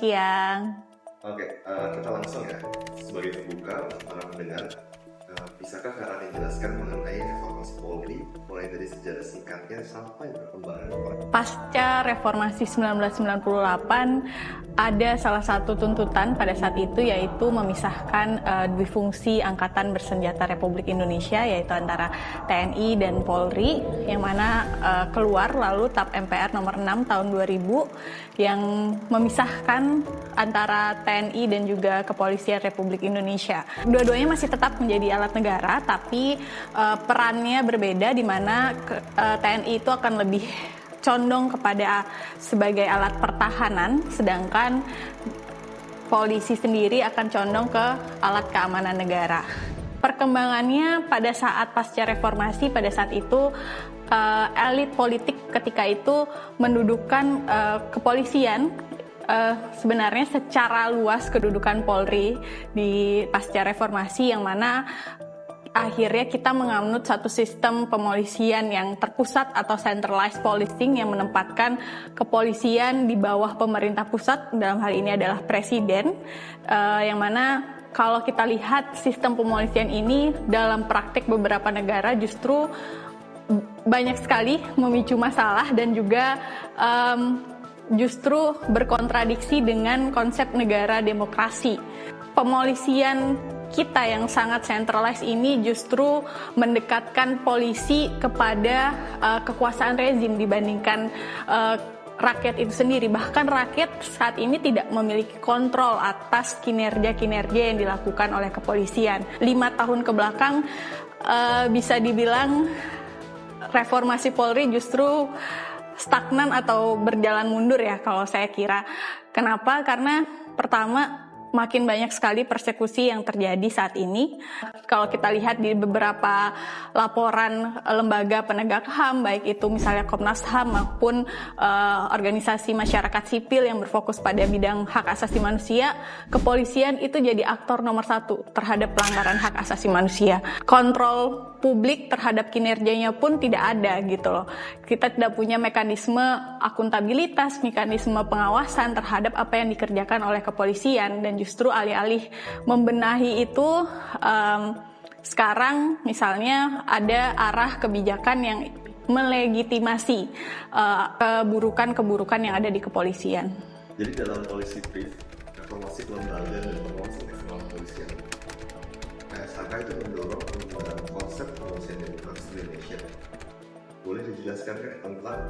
siang. Oke, kita langsung ya. Sebagai pembuka untuk para pendengar, bisakah Kak Rani jelaskan mengenai reformasi Polri, mulai dari sejarah singkatnya sampai perkembangan? Pasca reformasi 1998, ada salah satu tuntutan pada saat itu yaitu memisahkan dua fungsi Angkatan Bersenjata Republik Indonesia, yaitu antara TNI dan Polri, yang mana keluar lalu TAP MPR nomor 6 tahun 2000 yang memisahkan antara TNI dan juga Kepolisian Republik Indonesia. Dua-duanya masih tetap menjadi alat negara, tapi perannya berbeda, di mana TNI itu akan lebih condong kepada sebagai alat pertahanan, sedangkan polisi sendiri akan condong ke alat keamanan negara. Perkembangannya pada saat pasca reformasi, pada saat itu elit politik ketika itu mendudukan kepolisian sebenarnya secara luas kedudukan Polri di pasca reformasi, yang mana akhirnya kita menganut satu sistem pemolisian yang terpusat atau centralized policing yang menempatkan kepolisian di bawah pemerintah pusat, dalam hal ini adalah presiden, yang mana kalau kita lihat sistem pemolisian ini dalam praktik beberapa negara justru banyak sekali memicu masalah dan juga justru berkontradiksi dengan konsep negara demokrasi. Pemolisian kita yang sangat centralized ini justru mendekatkan polisi kepada kekuasaan rezim dibandingkan rakyat itu sendiri. Bahkan rakyat saat ini tidak memiliki kontrol atas kinerja-kinerja yang dilakukan oleh kepolisian. 5 tahun ke belakang bisa dibilang reformasi Polri justru stagnan atau berjalan mundur ya kalau saya kira. Kenapa? Karena pertama, makin banyak sekali persekusi yang terjadi saat ini. Kalau kita lihat di beberapa laporan lembaga penegak HAM, baik itu misalnya Komnas HAM maupun organisasi masyarakat sipil yang berfokus pada bidang hak asasi manusia, kepolisian itu jadi aktor nomor 1 terhadap pelanggaran hak asasi manusia. Kontrol publik terhadap kinerjanya pun tidak ada gitu loh. Kita tidak punya mekanisme akuntabilitas, mekanisme pengawasan terhadap apa yang dikerjakan oleh kepolisian, dan justru alih-alih membenahi itu, sekarang misalnya ada arah kebijakan yang melegitimasi keburukan-keburukan yang ada di kepolisian. Jadi dalam Policy Brief, reformasi kelembagaan dan pengawasan eksternal kepolisian, KSHK itu mendorong penggunaan konsep kepolisian demokratis di Indonesia. Boleh dijelaskan tentang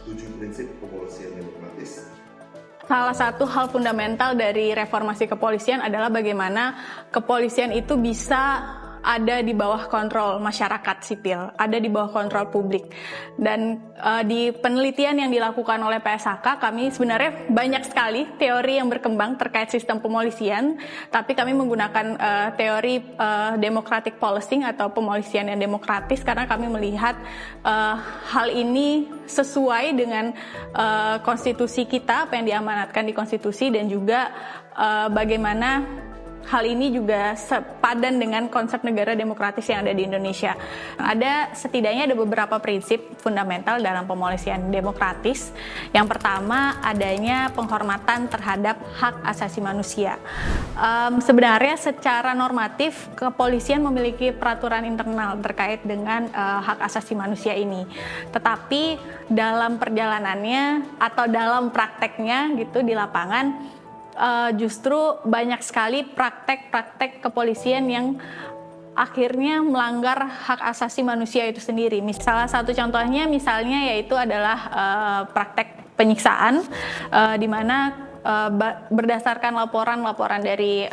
7 prinsip kepolisian demokratis? Salah satu hal fundamental dari reformasi kepolisian adalah bagaimana kepolisian itu bisa ada di bawah kontrol masyarakat sipil, ada di bawah kontrol publik. Dan di penelitian yang dilakukan oleh PSHK, kami sebenarnya banyak sekali teori yang berkembang terkait sistem pemolisian, tapi kami menggunakan teori democratic policing atau pemolisian yang demokratis, karena kami melihat hal ini sesuai dengan konstitusi kita, apa yang diamanatkan di konstitusi, dan juga bagaimana hal ini juga sepadan dengan konsep negara demokratis yang ada di Indonesia. Setidaknya ada beberapa prinsip fundamental dalam pemolisian demokratis. Yang pertama, adanya penghormatan terhadap hak asasi manusia. Sebenarnya secara normatif, kepolisian memiliki peraturan internal terkait dengan hak asasi manusia ini. Tetapi dalam perjalanannya atau dalam prakteknya gitu di lapangan, justru banyak sekali praktek-praktek kepolisian yang akhirnya melanggar hak asasi manusia itu sendiri. Salah satu contohnya misalnya yaitu adalah praktek penyiksaan, di mana berdasarkan laporan-laporan dari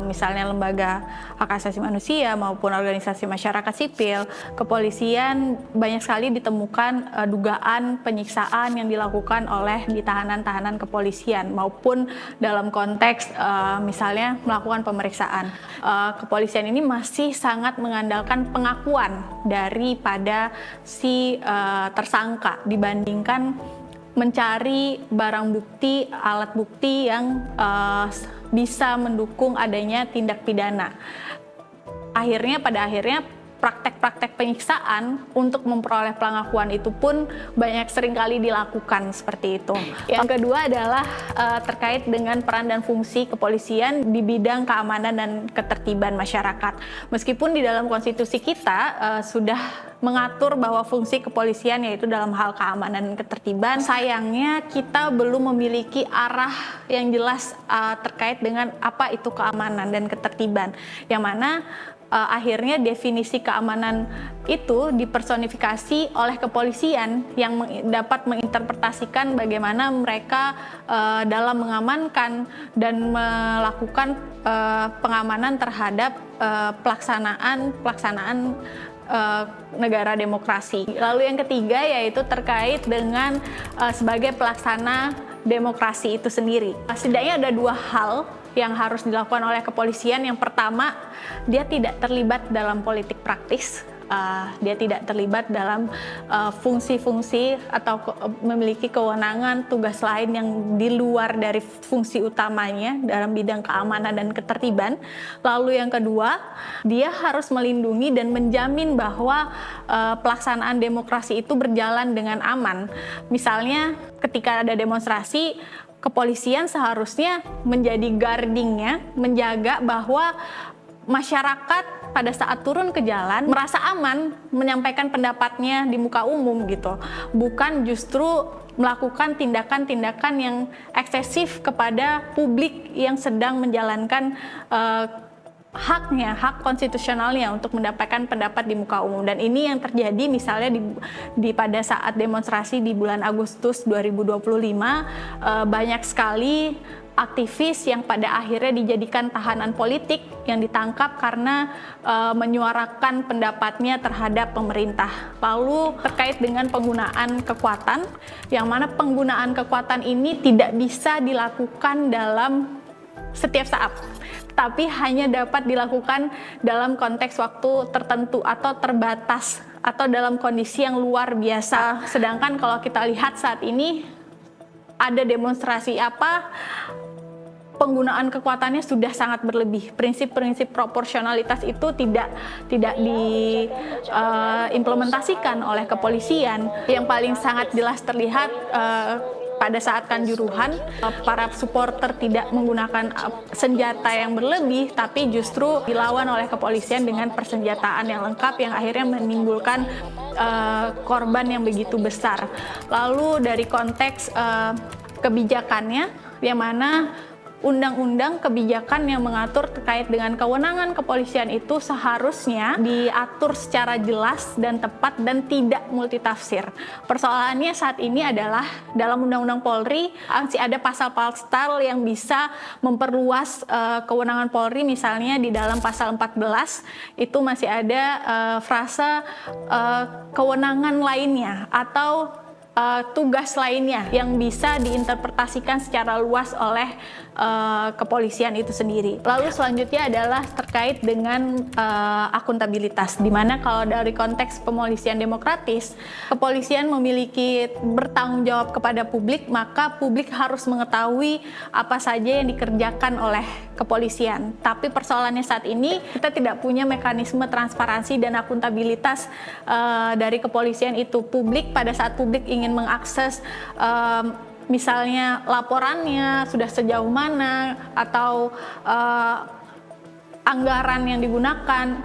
misalnya lembaga hak asasi manusia maupun organisasi masyarakat sipil, kepolisian banyak sekali ditemukan dugaan penyiksaan yang dilakukan oleh tahanan-tahanan kepolisian maupun dalam konteks misalnya melakukan pemeriksaan. Kepolisian ini masih sangat mengandalkan pengakuan daripada si tersangka dibandingkan mencari barang bukti, alat bukti yang bisa mendukung adanya tindak pidana. Pada akhirnya praktek-praktek penyiksaan untuk memperoleh pengakuan itu pun banyak seringkali dilakukan seperti itu. Yang kedua adalah terkait dengan peran dan fungsi kepolisian di bidang keamanan dan ketertiban masyarakat. Meskipun di dalam konstitusi kita sudah mengatur bahwa fungsi kepolisian yaitu dalam hal keamanan dan ketertiban, sayangnya kita belum memiliki arah yang jelas terkait dengan apa itu keamanan dan ketertiban, yang mana akhirnya definisi keamanan itu dipersonifikasi oleh kepolisian yang dapat menginterpretasikan bagaimana mereka dalam mengamankan dan melakukan pengamanan terhadap pelaksanaan negara demokrasi. Lalu yang ketiga yaitu terkait dengan sebagai pelaksana demokrasi itu sendiri. Setidaknya ada dua hal yang harus dilakukan oleh kepolisian. Yang pertama, dia tidak terlibat dalam politik praktis. Dia tidak terlibat dalam fungsi-fungsi atau memiliki kewenangan tugas lain yang di luar dari fungsi utamanya dalam bidang keamanan dan ketertiban. Lalu yang kedua, dia harus melindungi dan menjamin bahwa pelaksanaan demokrasi itu berjalan dengan aman. Misalnya ketika ada demonstrasi, kepolisian seharusnya menjadi guardingnya, menjaga bahwa masyarakat pada saat turun ke jalan merasa aman menyampaikan pendapatnya di muka umum gitu, bukan justru melakukan tindakan-tindakan yang eksesif kepada publik yang sedang menjalankan hak konstitusionalnya untuk mendapatkan pendapat di muka umum. Dan ini yang terjadi misalnya di pada saat demonstrasi di bulan Agustus 2025, banyak sekali aktivis yang pada akhirnya dijadikan tahanan politik yang ditangkap karena menyuarakan pendapatnya terhadap pemerintah. Lalu terkait dengan penggunaan kekuatan, yang mana penggunaan kekuatan ini tidak bisa dilakukan dalam setiap saat, tapi hanya dapat dilakukan dalam konteks waktu tertentu atau terbatas atau dalam kondisi yang luar biasa. Sedangkan kalau kita lihat saat ini ada demonstrasi apa, penggunaan kekuatannya sudah sangat berlebih. Prinsip-prinsip proporsionalitas itu tidak diimplementasikan oleh kepolisian. Yang paling sangat jelas terlihat pada saat Kanjuruhan, para supporter tidak menggunakan senjata yang berlebih, tapi justru dilawan oleh kepolisian dengan persenjataan yang lengkap yang akhirnya menimbulkan korban yang begitu besar. Lalu dari konteks kebijakannya, yang mana undang-undang kebijakan yang mengatur terkait dengan kewenangan kepolisian itu seharusnya diatur secara jelas dan tepat dan tidak multitafsir. Persoalannya saat ini adalah dalam Undang-Undang Polri masih ada pasal-pasal yang bisa memperluas kewenangan Polri. Misalnya di dalam pasal 14 itu masih ada frasa kewenangan lainnya atau tugas lainnya yang bisa diinterpretasikan secara luas oleh kepolisian itu sendiri. Lalu selanjutnya adalah terkait dengan akuntabilitas, di mana kalau dari konteks kepolisian demokratis, kepolisian memiliki bertanggung jawab kepada publik, maka publik harus mengetahui apa saja yang dikerjakan oleh kepolisian. Tapi persoalannya saat ini kita tidak punya mekanisme transparansi dan akuntabilitas dari kepolisian itu. Publik pada saat publik ingin mengakses misalnya laporannya sudah sejauh mana atau anggaran yang digunakan,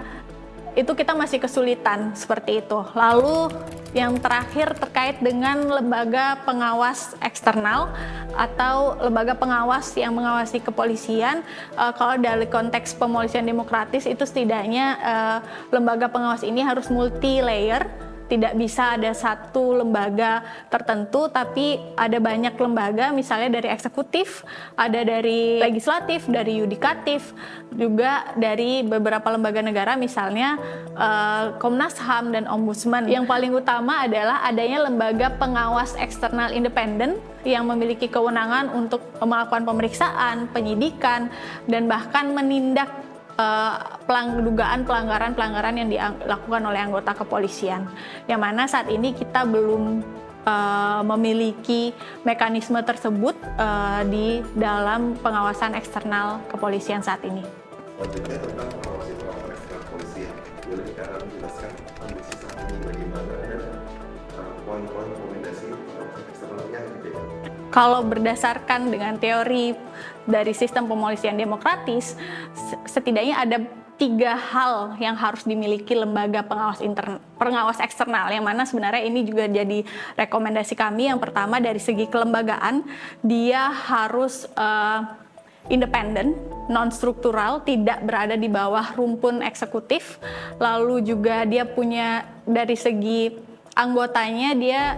itu kita masih kesulitan seperti itu. Lalu yang terakhir terkait dengan lembaga pengawas eksternal atau lembaga pengawas yang mengawasi kepolisian. Kalau dari konteks kepolisian demokratis itu setidaknya lembaga pengawas ini harus multi layer. Tidak bisa ada satu lembaga tertentu, tapi ada banyak lembaga, misalnya dari eksekutif, ada dari legislatif, dari yudikatif, juga dari beberapa lembaga negara, misalnya Komnas HAM dan Ombudsman. Yang paling utama adalah adanya lembaga pengawas eksternal independen yang memiliki kewenangan untuk melakukan pemeriksaan, penyidikan, dan bahkan menindak dugaan pelanggaran yang dilakukan oleh anggota kepolisian, yang mana saat ini kita belum memiliki mekanisme tersebut di dalam pengawasan eksternal kepolisian saat ini. Selanjutnya tentang pengawasan eksternal kepolisian. boleh Kak menjelaskan ambisi saat ini bagaimana dan poin-poin rekomendasi pengawasan eksternal yang dipegang? Kalau berdasarkan dengan teori dari sistem pemolisian demokratis, setidaknya ada 3 hal yang harus dimiliki lembaga pengawas eksternal, yang mana sebenarnya ini juga jadi rekomendasi kami. Yang pertama, dari segi kelembagaan, dia harus independen, non-struktural, tidak berada di bawah rumpun eksekutif. Lalu juga dia punya dari segi anggotanya, dia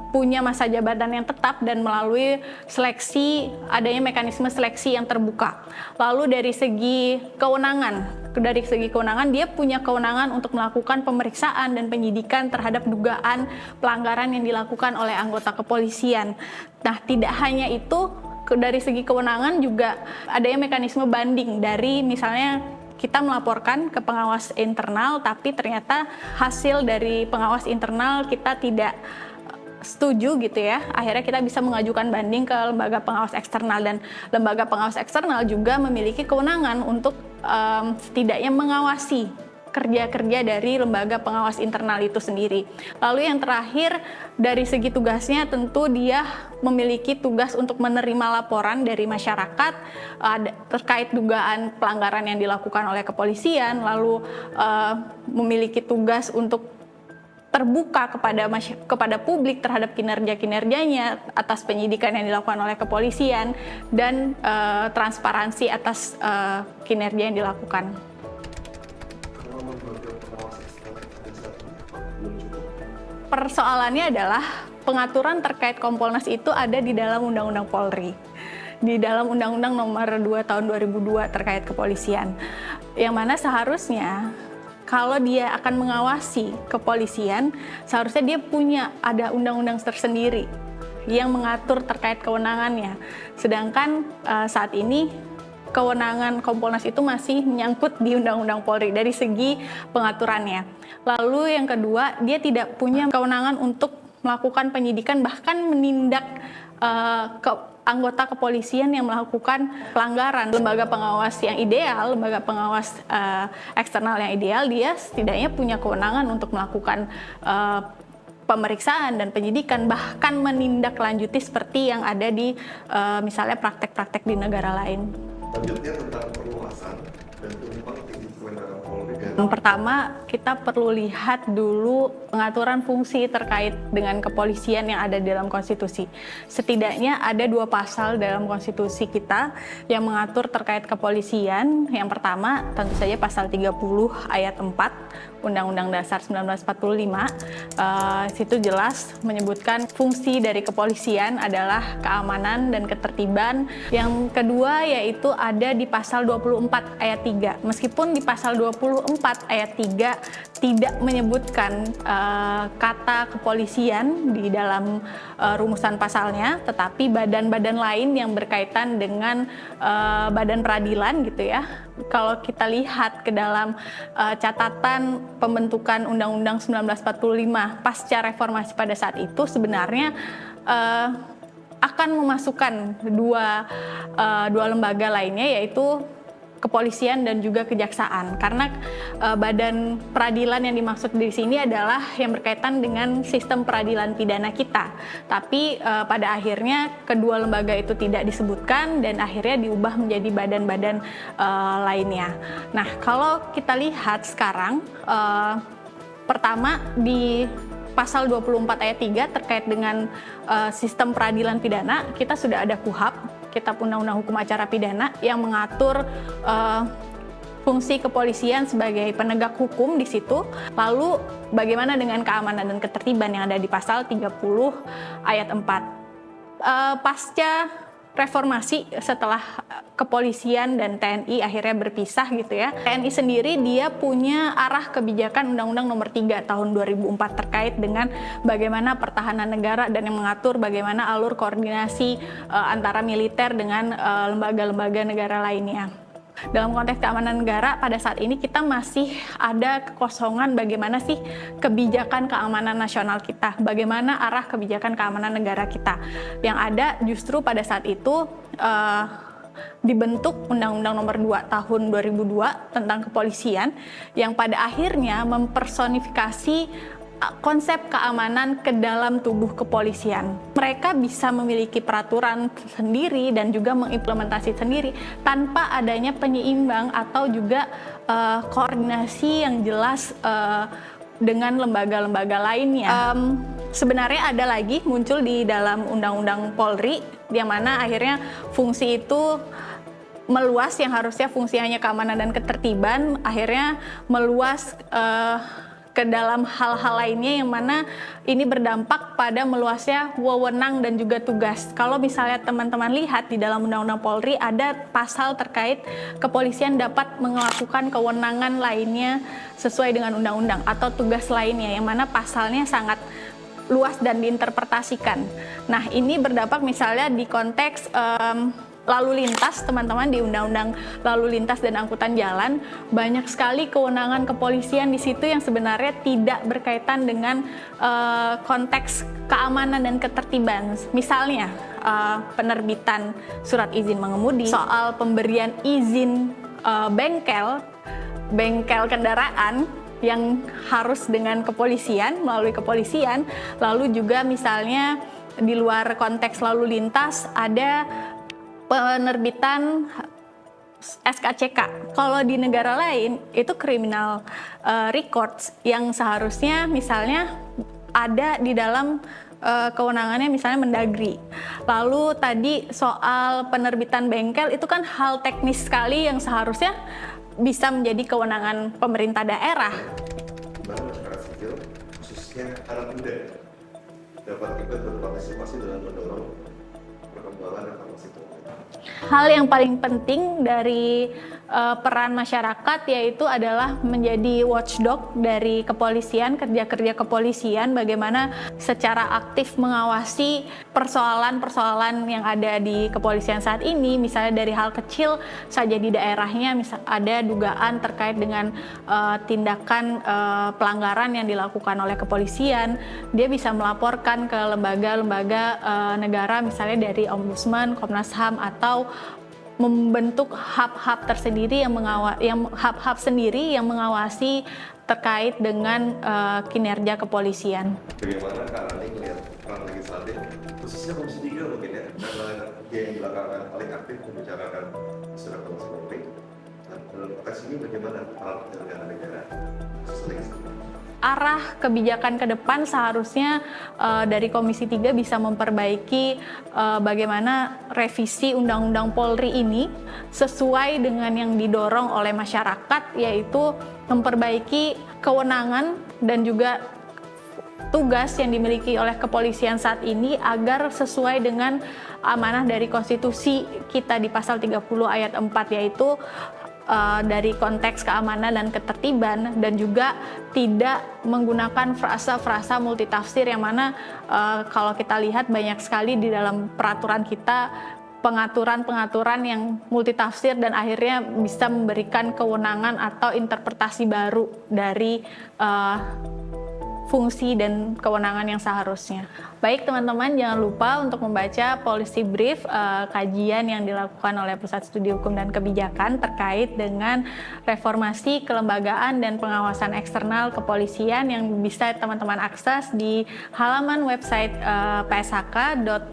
punya masa jabatan yang tetap dan melalui seleksi, adanya mekanisme seleksi yang terbuka. Lalu dari segi kewenangan dia punya kewenangan untuk melakukan pemeriksaan dan penyidikan terhadap dugaan pelanggaran yang dilakukan oleh anggota kepolisian. Nah, tidak hanya itu, dari segi kewenangan juga adanya mekanisme banding dari misalnya kita melaporkan ke pengawas internal, tapi ternyata hasil dari pengawas internal kita tidak setuju gitu ya. Akhirnya kita bisa mengajukan banding ke lembaga pengawas eksternal, dan lembaga pengawas eksternal juga memiliki kewenangan untuk setidaknya mengawasi kerja-kerja dari lembaga pengawas internal itu sendiri. Lalu yang terakhir, dari segi tugasnya tentu dia memiliki tugas untuk menerima laporan dari masyarakat terkait dugaan pelanggaran yang dilakukan oleh kepolisian, lalu memiliki tugas untuk terbuka kepada publik terhadap kinerjanya atas penyidikan yang dilakukan oleh kepolisian, dan transparansi atas kinerja yang dilakukan. Persoalannya adalah pengaturan terkait Kompolnas itu ada di dalam Undang-Undang Polri, di dalam Undang-Undang Nomor 2 Tahun 2002 terkait kepolisian, yang mana seharusnya kalau dia akan mengawasi kepolisian, seharusnya dia punya ada undang-undang tersendiri yang mengatur terkait kewenangannya. Sedangkan saat ini kewenangan Kompolnas itu masih menyangkut di Undang-Undang Polri dari segi pengaturannya. Lalu yang kedua, dia tidak punya kewenangan untuk melakukan penyidikan, bahkan menindak anggota kepolisian yang melakukan pelanggaran. Lembaga pengawas yang ideal, lembaga pengawas eksternal yang ideal, dia setidaknya punya kewenangan untuk melakukan pemeriksaan dan penyidikan, bahkan menindaklanjuti seperti yang ada di misalnya praktek-praktek di negara lain. Selanjutnya tentang perluasan dan tumpang tindih kewenangan Polri. Yang pertama, kita perlu lihat dulu pengaturan fungsi terkait dengan kepolisian yang ada dalam konstitusi. Setidaknya ada 2 pasal dalam konstitusi kita yang mengatur terkait kepolisian. Yang pertama, tentu saja pasal 30 ayat 4 Undang-Undang Dasar 1945. Situ jelas menyebutkan fungsi dari kepolisian adalah keamanan dan ketertiban. Yang kedua yaitu ada di pasal 24 ayat 3. Meskipun di pasal 24 ayat 3 tidak menyebutkan kata kepolisian di dalam rumusan pasalnya, tetapi badan-badan lain yang berkaitan dengan badan peradilan gitu ya. Kalau kita lihat ke dalam catatan pembentukan Undang-Undang 1945 pasca reformasi pada saat itu, sebenarnya akan memasukkan dua lembaga lainnya, yaitu kepolisian dan juga kejaksaan, karena badan peradilan yang dimaksud di sini adalah yang berkaitan dengan sistem peradilan pidana kita. Tapi pada akhirnya kedua lembaga itu tidak disebutkan dan akhirnya diubah menjadi badan-badan lainnya. Nah, kalau kita lihat sekarang, pertama di pasal 24 ayat 3 terkait dengan sistem peradilan pidana, kita sudah ada KUHP, Kitab Undang-Undang Hukum Acara Pidana, yang mengatur fungsi kepolisian sebagai penegak hukum di situ. Lalu bagaimana dengan keamanan dan ketertiban yang ada di pasal 30 ayat 4. Pasca reformasi, setelah kepolisian dan TNI akhirnya berpisah gitu ya. TNI sendiri dia punya arah kebijakan Undang-Undang Nomor 3 Tahun 2004 terkait dengan bagaimana pertahanan negara dan yang mengatur bagaimana alur koordinasi antara militer dengan lembaga-lembaga negara lainnya. Dalam konteks keamanan negara, pada saat ini kita masih ada kekosongan bagaimana sih kebijakan keamanan nasional kita, bagaimana arah kebijakan keamanan negara kita. Yang ada justru pada saat itu dibentuk Undang-Undang Nomor 2 Tahun 2002 tentang kepolisian yang pada akhirnya mempersonifikasi konsep keamanan ke dalam tubuh kepolisian. Mereka bisa memiliki peraturan sendiri dan juga mengimplementasi sendiri tanpa adanya penyeimbang atau juga koordinasi yang jelas dengan lembaga-lembaga lainnya. Sebenarnya ada lagi muncul di dalam Undang-Undang Polri, di mana akhirnya fungsi itu meluas, yang harusnya fungsi hanya keamanan dan ketertiban, akhirnya meluas ke dalam hal-hal lainnya yang mana ini berdampak pada meluasnya wewenang dan juga tugas. Kalau misalnya teman-teman lihat di dalam Undang-Undang Polri ada pasal terkait kepolisian dapat melakukan kewenangan lainnya sesuai dengan undang-undang atau tugas lainnya yang mana pasalnya sangat luas dan diinterpretasikan. Nah, ini berdampak misalnya di konteks lalu lintas, teman-teman, di Undang-Undang Lalu Lintas dan Angkutan Jalan banyak sekali kewenangan kepolisian di situ yang sebenarnya tidak berkaitan dengan konteks keamanan dan ketertiban. Misalnya penerbitan surat izin mengemudi, soal pemberian izin bengkel kendaraan yang harus dengan kepolisian, melalui kepolisian, lalu juga misalnya di luar konteks lalu lintas ada penerbitan SKCK. Kalau di negara lain itu criminal records yang seharusnya misalnya ada di dalam kewenangannya misalnya Mendagri. Lalu tadi soal penerbitan bengkel itu kan hal teknis sekali yang seharusnya bisa menjadi kewenangan pemerintah daerah. Bagaimana masyarakat sipil, khususnya anak muda, dapat ikut berpartisipasi dalam mendorong perkembangan reformasi polri? Hal yang paling penting dari peran masyarakat yaitu adalah menjadi watchdog dari kepolisian, kerja-kerja kepolisian, bagaimana secara aktif mengawasi persoalan-persoalan yang ada di kepolisian saat ini, misalnya dari hal kecil saja di daerahnya, misal ada dugaan terkait dengan tindakan pelanggaran yang dilakukan oleh kepolisian, dia bisa melaporkan ke lembaga-lembaga negara, misalnya dari Ombudsman, Komnas HAM, atau membentuk hub-hub tersendiri hub-hub sendiri yang mengawasi terkait dengan kinerja kepolisian. Bagaimana Kak Rani melihat peran legislatif, khususnya Komisi 3 mungkin ya, karena dia yang belakangan paling aktif membicarakan isu reformasi polri. Dan dalam konteks ini bagaimana peran penyelenggara negara khusus legislatif? Arah kebijakan ke depan seharusnya dari Komisi 3 bisa memperbaiki bagaimana revisi Undang-Undang Polri ini sesuai dengan yang didorong oleh masyarakat, yaitu memperbaiki kewenangan dan juga tugas yang dimiliki oleh kepolisian saat ini agar sesuai dengan amanah dari konstitusi kita di pasal 30 ayat 4, yaitu dari konteks keamanan dan ketertiban, dan juga tidak menggunakan frasa-frasa multitafsir yang mana kalau kita lihat banyak sekali di dalam peraturan kita pengaturan-pengaturan yang multitafsir dan akhirnya bisa memberikan kewenangan atau interpretasi baru dari fungsi dan kewenangan yang seharusnya. Baik teman-teman, jangan lupa untuk membaca policy brief, kajian yang dilakukan oleh Pusat Studi Hukum dan Kebijakan terkait dengan reformasi kelembagaan dan pengawasan eksternal kepolisian yang bisa teman-teman akses di halaman website pshk.or.id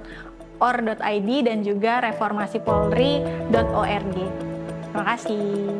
dan juga reformasipolri.org. Terima kasih.